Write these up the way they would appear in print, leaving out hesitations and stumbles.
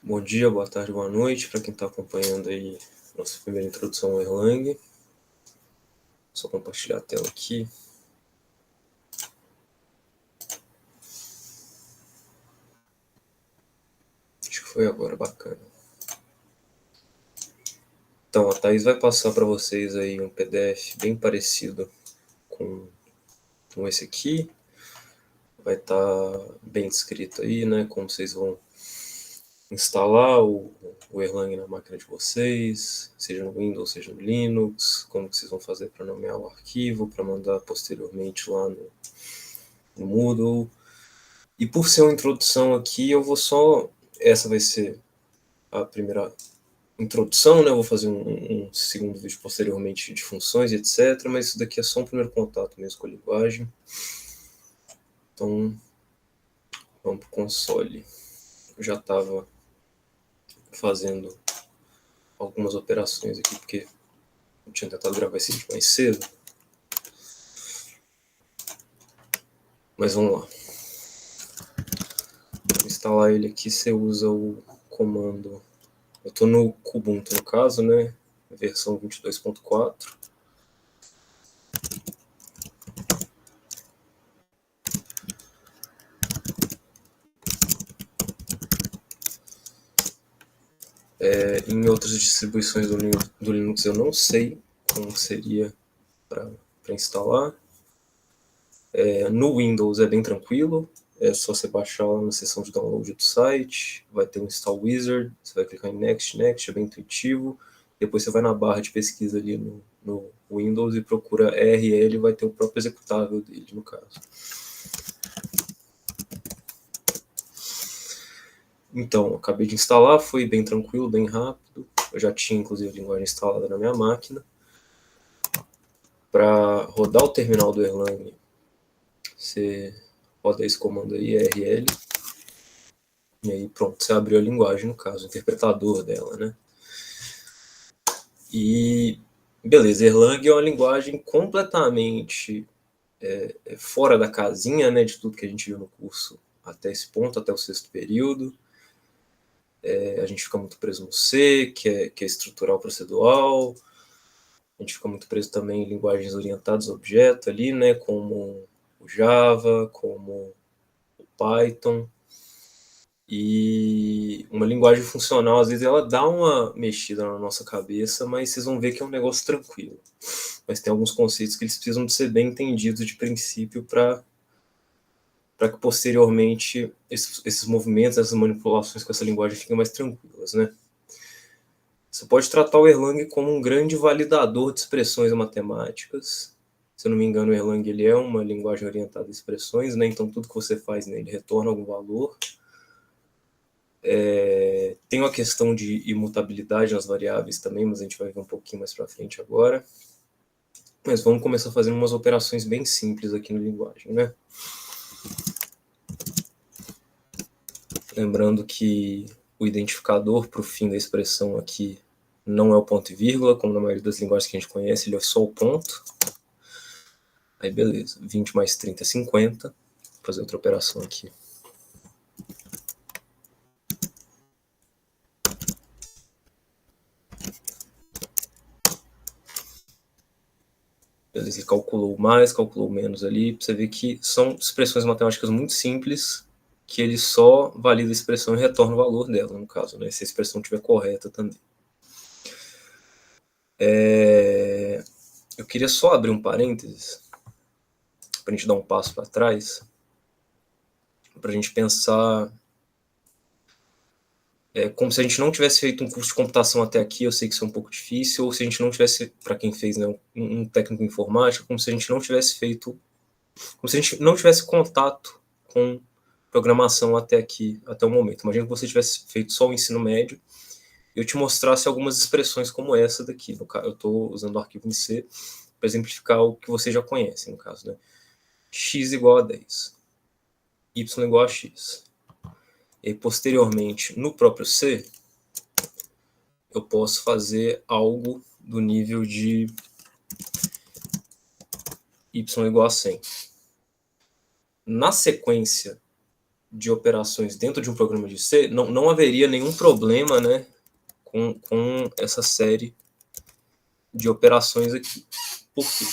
Bom dia, boa tarde, boa noite para quem está acompanhando aí nossa primeira introdução ao Erlang. Só compartilhar a tela aqui. Acho que foi agora, bacana. Então, a Thaís vai passar para vocês aí um PDF bem parecido com esse aqui. Vai estar bem descrito aí, né, como vocês vão instalar o Erlang na máquina de vocês, seja no Windows, seja no Linux, como que vocês vão fazer para nomear o arquivo, para mandar posteriormente lá no Moodle. E por ser uma introdução aqui, eu vou só... Essa vai ser a primeira introdução, né? Eu vou fazer um segundo vídeo posteriormente de funções e etc. Mas isso daqui é só um primeiro contato mesmo com a linguagem. Então, vamos para o console. Eu já estava fazendo algumas operações aqui, porque eu tinha tentado gravar esse vídeo mais cedo. Mas vamos lá. Para instalar ele aqui, você usa o comando... Eu estou no Kubuntu, no caso, né? Versão 22.4. Em outras distribuições do Linux eu não sei como seria para instalar. No Windows é bem tranquilo, é só você baixar lá na seção de download do site, vai ter um Install Wizard, você vai clicar em Next, Next, é bem intuitivo. Depois você vai na barra de pesquisa ali no Windows e procura RL, vai ter o próprio executável dele, no caso. Então, acabei de instalar, foi bem tranquilo, bem rápido. Eu já tinha, inclusive, a linguagem instalada na minha máquina. Para rodar o terminal do Erlang, você roda esse comando aí, RL. E aí, pronto, você abriu a linguagem, no caso, o interpretador dela, né? E, beleza, Erlang é uma linguagem completamente fora da casinha, né, de tudo que a gente viu no curso até esse ponto, até o sexto período. A gente fica muito preso no C, que é estrutural procedural. A gente fica muito preso também em linguagens orientadas a objeto ali, né, como o Java, como o Python. E uma linguagem funcional, às vezes, ela dá uma mexida na nossa cabeça, mas vocês vão ver que é um negócio tranquilo. Mas tem alguns conceitos que eles precisam de ser bem entendidos de princípio para que posteriormente esses movimentos, essas manipulações com essa linguagem fiquem mais tranquilas, né? Você pode tratar o Erlang como um grande validador de expressões matemáticas. Se eu não me engano, o Erlang ele é uma linguagem orientada a expressões, né? Então tudo que você faz nele retorna algum valor. Tem uma questão de imutabilidade nas variáveis também, mas a gente vai ver um pouquinho mais para frente agora. Mas vamos começar fazendo umas operações bem simples aqui na linguagem, né? Lembrando que o identificador para o fim da expressão aqui não é o ponto e vírgula, como na maioria das linguagens que a gente conhece, ele é só o ponto. Aí beleza, 20 mais 30 é 50. Vou fazer outra operação aqui. Beleza, ele calculou mais, calculou menos ali. Pra você ver que são expressões matemáticas muito simples, que ele só valida a expressão e retorna o valor dela, no caso, né? Se a expressão estiver correta também. Eu queria só abrir um parênteses, para a gente dar um passo para trás, para a gente pensar como se a gente não tivesse feito um curso de computação até aqui. Eu sei que isso é um pouco difícil, ou se a gente não tivesse, para quem fez, né, um técnico em informática, como se a gente não tivesse feito, como se a gente não tivesse contato com programação até aqui, até o momento. Imagina que você tivesse feito só o ensino médio e eu te mostrasse algumas expressões como essa daqui. No caso, eu estou usando o arquivo em C para exemplificar o que você já conhece, no caso, né? X igual a 10, Y igual a X. E posteriormente, no próprio C, eu posso fazer algo do nível de y igual a 100. Na sequência de operações dentro de um programa de C, não haveria nenhum problema, né, com essa série de operações aqui. Por quê?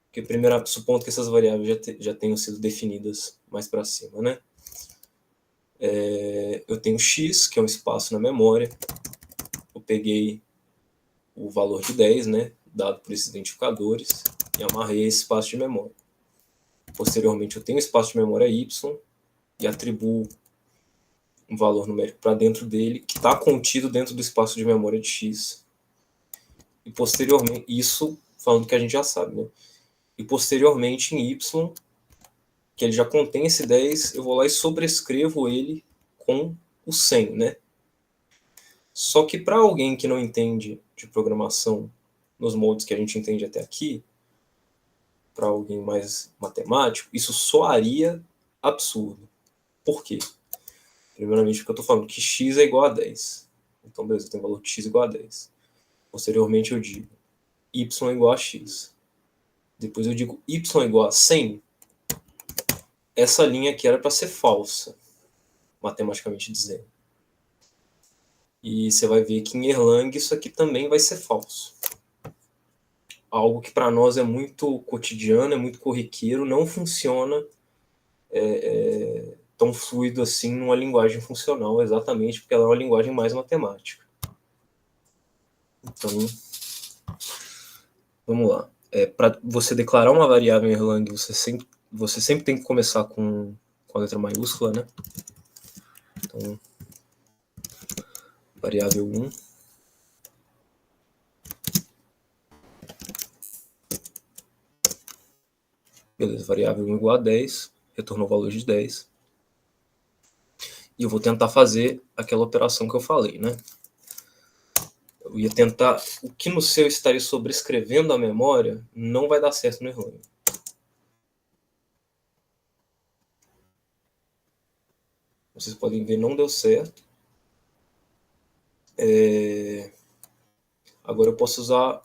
Porque, primeiro, supondo que essas variáveis já tenham sido definidas mais para cima, né? Eu tenho x, que é um espaço na memória. Eu peguei o valor de 10, né, dado por esses identificadores, e amarrei esse espaço de memória. Posteriormente, eu tenho um espaço de memória y e atribuo um valor numérico para dentro dele, que está contido dentro do espaço de memória de x. E posteriormente, isso falando que a gente já sabe, né? E posteriormente em y, que ele já contém esse 10, eu vou lá e sobrescrevo ele com o 100, né? Só que para alguém que não entende de programação nos moldes que a gente entende até aqui, para alguém mais matemático, isso soaria absurdo. Por quê? Primeiramente porque eu estou falando que x é igual a 10. Então, beleza, eu tenho o valor de x igual a 10. Posteriormente eu digo y é igual a x. Depois eu digo y é igual a 100. Essa linha aqui era para ser falsa, matematicamente dizendo. E você vai ver que em Erlang isso aqui também vai ser falso. Algo que para nós é muito cotidiano, é muito corriqueiro, não funciona tão fluido assim numa linguagem funcional, exatamente porque ela é uma linguagem mais matemática. Então, vamos lá. Para você declarar uma variável em Erlang, você sempre tem que começar com a letra maiúscula, né? Então, variável 1. Beleza, variável 1 igual a 10, retornou o valor de 10. E eu vou tentar fazer aquela operação que eu falei, né? Eu ia tentar... O que no seu estaria sobrescrevendo a memória não vai dar certo no Erlang. Vocês podem ver, não deu certo. Agora eu posso usar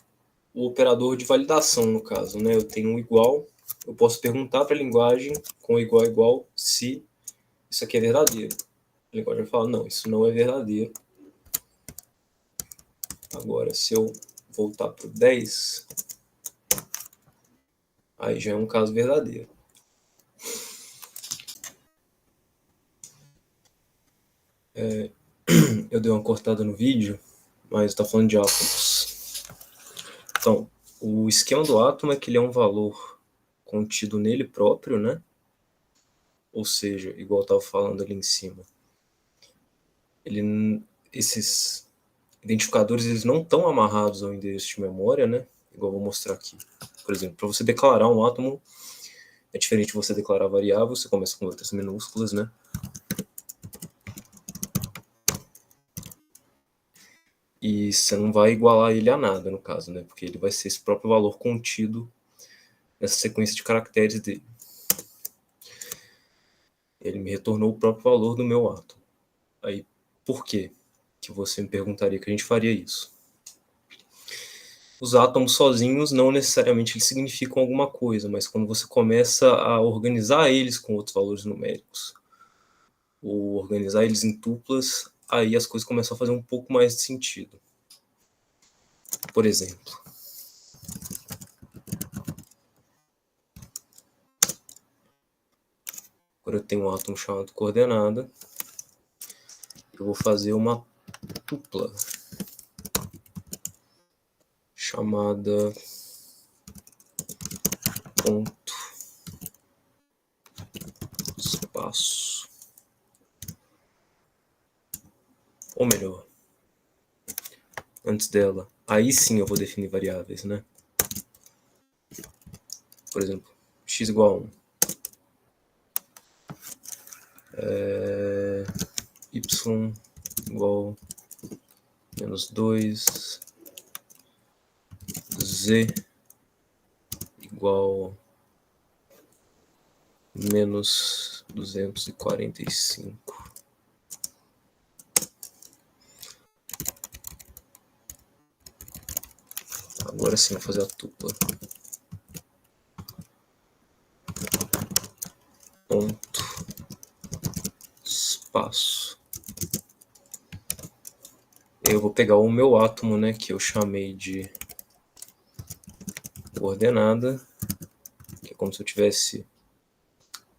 o operador de validação, no caso, né? Eu tenho um igual, eu posso perguntar para a linguagem com igual igual se isso aqui é verdadeiro. A linguagem vai falar, não, isso não é verdadeiro. Agora, se eu voltar para o 10, aí já é um caso verdadeiro. Eu dei uma cortada no vídeo, mas está falando de átomos. Então, o esquema do átomo é que ele é um valor contido nele próprio, né? Ou seja, igual eu estava falando ali em cima, esses identificadores eles não estão amarrados ao endereço de memória, né? Igual eu vou mostrar aqui. Por exemplo, para você declarar um átomo, é diferente de você declarar variável, você começa com letras minúsculas, né? E você não vai igualar ele a nada, no caso, né? Porque ele vai ser esse próprio valor contido nessa sequência de caracteres dele. Ele me retornou o próprio valor do meu átomo. Aí, por quê que você me perguntaria que a gente faria isso? Os átomos sozinhos não necessariamente eles significam alguma coisa, mas quando você começa a organizar eles com outros valores numéricos, ou organizar eles em tuplas, aí as coisas começam a fazer um pouco mais de sentido. Por exemplo, agora eu tenho um átomo chamado coordenada, eu vou fazer uma tupla chamada ponto espaço, ou melhor, antes dela, aí sim eu vou definir variáveis, né? Por exemplo, x igual a 1, y igual a menos 2, z igual a menos 245. Agora sim, vou fazer a tupla. Ponto espaço. Eu vou pegar o meu átomo, né, que eu chamei de coordenada, que é como se eu tivesse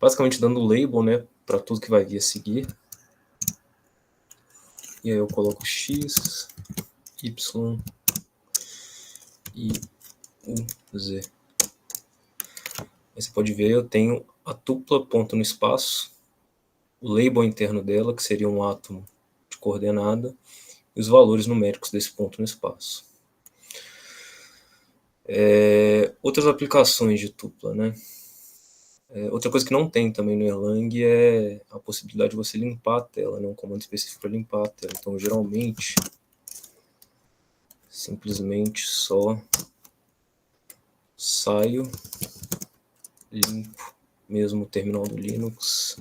basicamente dando label, né, para tudo que vai vir a seguir. E aí eu coloco x, y e u, z. Aí você pode ver, eu tenho a tupla ponto no espaço, o label interno dela, que seria um átomo de coordenada, e os valores numéricos desse ponto no espaço. Outras aplicações de tupla, né? Outra coisa que não tem também no Erlang é a possibilidade de você limpar a tela, né? Um comando específico para limpar a tela. Então, geralmente, simplesmente só saio, limpo, mesmo o terminal do Linux.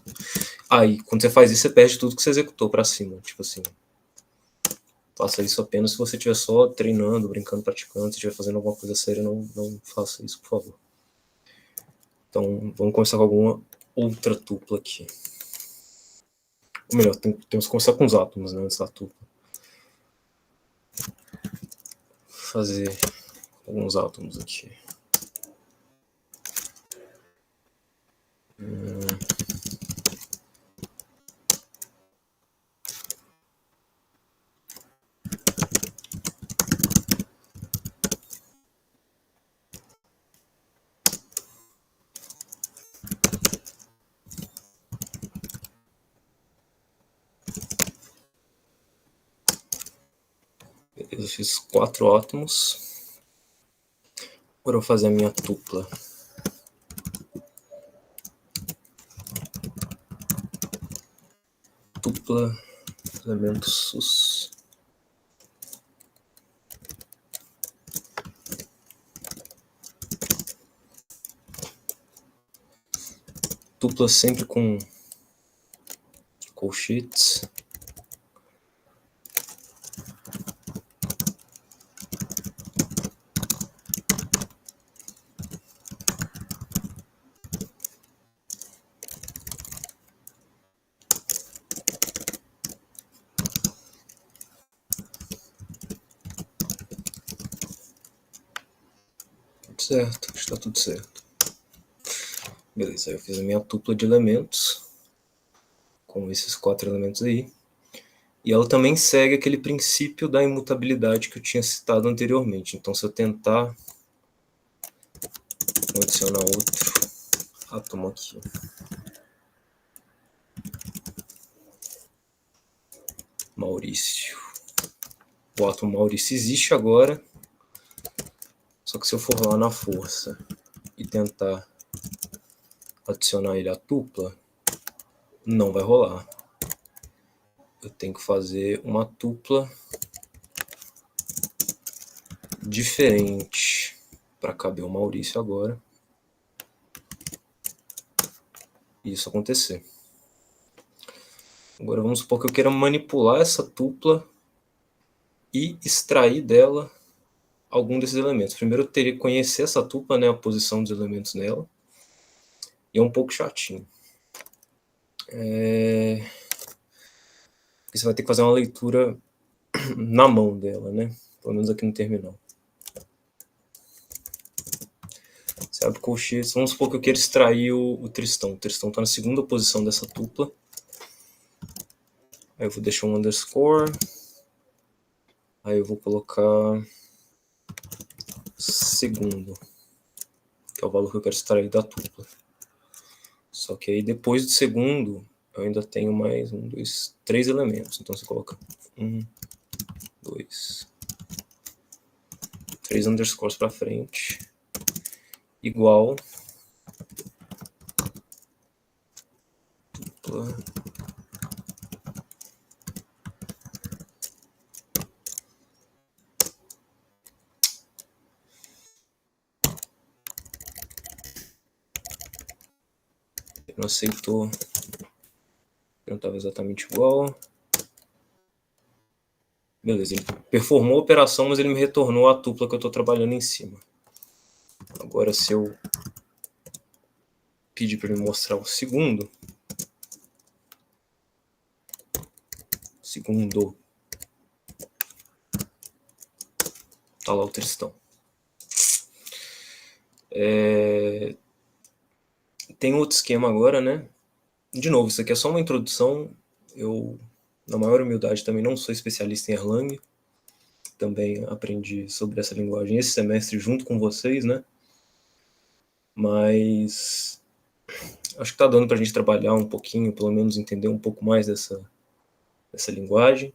Aí, quando você faz isso, você perde tudo que você executou para cima. Tipo assim, faça isso apenas se você estiver só treinando, brincando, praticando. Se estiver fazendo alguma coisa séria, não faça isso, por favor. Então, vamos começar com alguma outra tupla aqui. Ou melhor, temos que começar com os átomos, né, antes da tupla. Fazer alguns átomos aqui. Eu fiz 4 átomos. Agora eu vou fazer a minha tupla. Tupla elemento sus. Tupla sempre com colchetes. Certo, está tudo certo. Beleza, aí eu fiz a minha tupla de elementos com esses 4 elementos aí. E ela também segue aquele princípio da imutabilidade que eu tinha citado anteriormente. Então, se eu tentar adicionar outro átomo aqui, Maurício. O átomo Maurício existe agora, só que se eu for lá na força e tentar adicionar ele à tupla, não vai rolar. Eu tenho que fazer uma tupla diferente para caber o Maurício agora. E isso acontecer. Agora vamos supor que eu queira manipular essa tupla e extrair dela algum desses elementos. Primeiro eu teria que conhecer essa tupla, né, a posição dos elementos nela. E é um pouco chatinho. Você vai ter que fazer uma leitura na mão dela, né? Pelo menos aqui no terminal. Você abre colchetes. Vamos supor que eu queira extrair o Tristão. O Tristão está na segunda posição dessa tupla. Aí eu vou deixar um underscore. Aí eu vou colocar segundo, que é o valor que eu quero extrair da tupla. Só que aí depois do segundo, eu ainda tenho mais 1, 2, 3 elementos. Então você coloca 1, 2, 3 underscores para frente, igual tupla não aceitou, não estava exatamente igual. Beleza, ele performou a operação, mas ele me retornou a tupla que eu estou trabalhando em cima. Agora, se eu pedir para ele mostrar o segundo, Segundo. Tá lá o Tristão. Tem outro esquema agora, né? De novo, isso aqui é só uma introdução. Eu, na maior humildade, também não sou especialista em Erlang. Também aprendi sobre essa linguagem esse semestre junto com vocês, né? Mas acho que tá dando pra gente trabalhar um pouquinho, pelo menos entender um pouco mais dessa linguagem.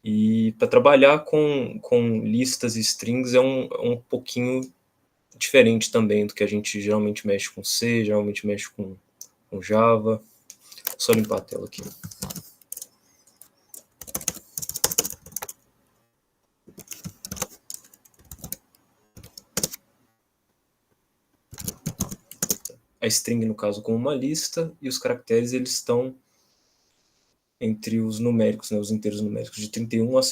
E para trabalhar com listas e strings é um pouquinho diferente também do que a gente geralmente mexe com C, geralmente mexe com Java. Só limpar a tela aqui. A string, no caso, como uma lista, e os caracteres eles estão entre os numéricos, né, os inteiros numéricos, de 31 a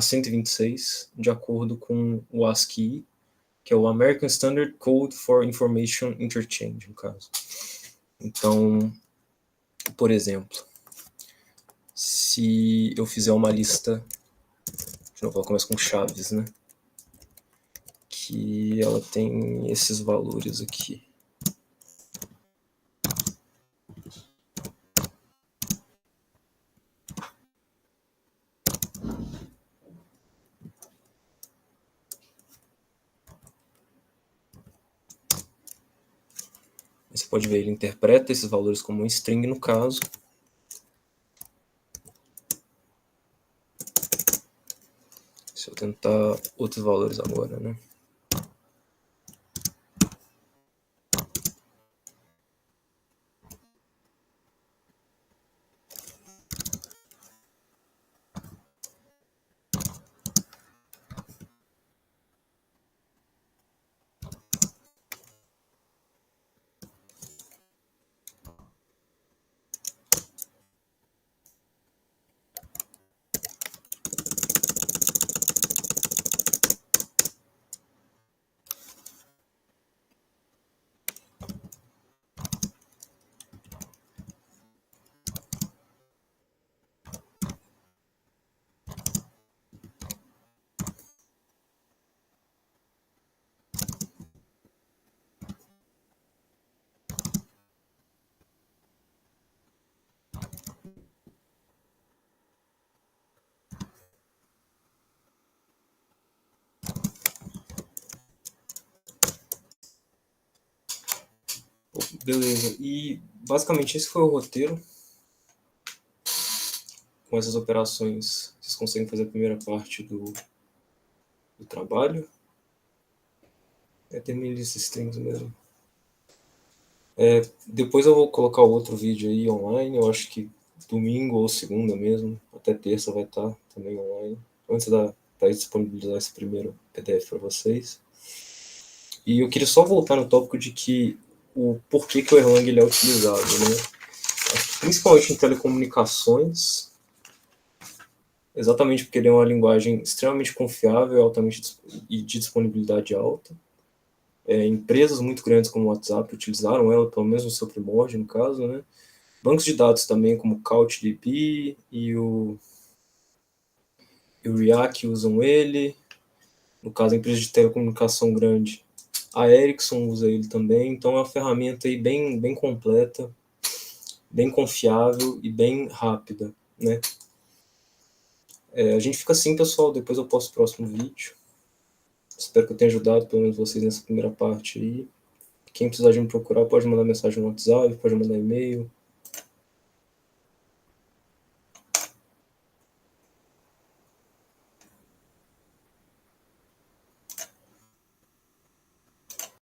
126, de acordo com o ASCII, que é o American Standard Code for Information Interchange, no caso. Então, por exemplo, se eu fizer uma lista, de novo, ela começa com chaves, né? Que ela tem esses valores aqui. Você pode ver, ele interpreta esses valores como um string, no caso. Se eu tentar outros valores agora, né? Beleza, e basicamente esse foi o roteiro. Com essas operações, vocês conseguem fazer a primeira parte do trabalho. Termine esses strings mesmo. Depois eu vou colocar outro vídeo aí online, eu acho que domingo ou segunda mesmo, até terça vai estar também online, antes da disponibilizar esse primeiro PDF para vocês. E eu queria só voltar no tópico de que o porquê que o Erlang ele é utilizado, né? Principalmente em telecomunicações, exatamente porque ele é uma linguagem extremamente confiável, altamente e de disponibilidade alta. Empresas muito grandes como o WhatsApp utilizaram ela, pelo menos no seu primórdio, no caso, né? Bancos de dados também, como o CouchDB e o Riak usam ele. No caso, a empresa de telecomunicação grande, a Ericsson usa ele também. Então, é uma ferramenta aí bem completa, bem confiável e bem rápida, né? A gente fica assim, pessoal. Depois eu posto o próximo vídeo. Espero que eu tenha ajudado, pelo menos, vocês nessa primeira parte aí. Quem precisar de me procurar pode mandar mensagem no WhatsApp, pode mandar e-mail.